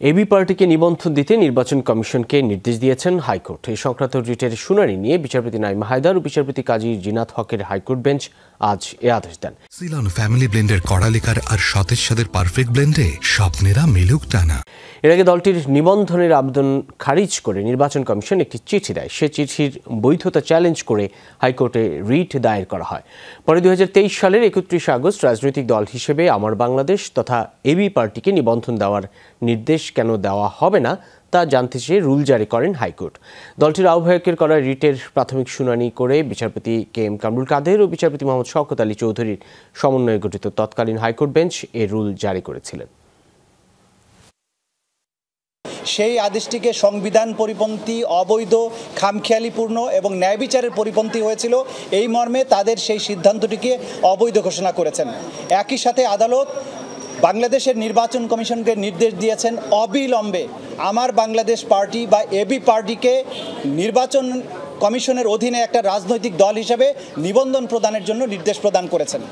AB পার্টিকে নিবন্ধন দিতে নির্বাচন কমিশনকে নির্দেশ দিয়েছেন হাইকোর্ট। এই সংক্রান্ত রিটের শুনানি নিয়ে বিচারপতি নাইমা হায়দার ও বিচারপতি কাজী জিনাত হকের হাইকোর্ট বেঞ্চ আজ এ আদেশ দেন। সিলন ফ্যামিলি ব্লেন্ডের কড়া লিকার আর সতেজ স্বাদের পারফেক্ট ব্লেন্ডে স্বপ্নেরা মিলুক টানা। এর আগে দলটির নিবন্ধনের আবেদন খারিজ করে নির্বাচন কমিশন একটি চিঠি দেয়। সে চিঠির বৈধতা চ্যালেঞ্জ করে হাইকোর্টে রিট দায়ের করা হয়। পরে 2023 সালের 31 আগস্ট রাজনৈতিক দল হিসেবে আমার বাংলাদেশ তথা এবি পার্টিকে নিবন্ধন দেওয়ার নির্দেশ কেন দেওয়া হবে না তা জানতে চেয়ে রুল জারি করেন হাইকোর্ট। দলটির আহ্বায়কের করা রিটের প্রাথমিক শুনানি করে বিচারপতি কে এম কামরুল কাদের ও বিচারপতি মোহাম্মদ শওকত আলী চৌধুরীর সমন্বয়ে গঠিত তৎকালীন হাইকোর্ট বেঞ্চ এ রুল জারি করেছিলেন। সেই আদেশটিকে সংবিধান পরিপন্থী, অবৈধ, খামখেয়ালিপূর্ণ এবং ন্যায় বিচারের পরিপন্থী হয়েছিল। এই মর্মে তাদের সেই সিদ্ধান্তটিকে অবৈধ ঘোষণা করেছেন। একই সাথে আদালত বাংলাদেশের নির্বাচন কমিশনকে নির্দেশ দিয়েছেন অবিলম্বে আমার বাংলাদেশ পার্টি বা এবি পার্টিকে নির্বাচন কমিশনের অধীনে একটা রাজনৈতিক দল হিসেবে নিবন্ধন প্রদানের জন্য নির্দেশ প্রদান করেছেন।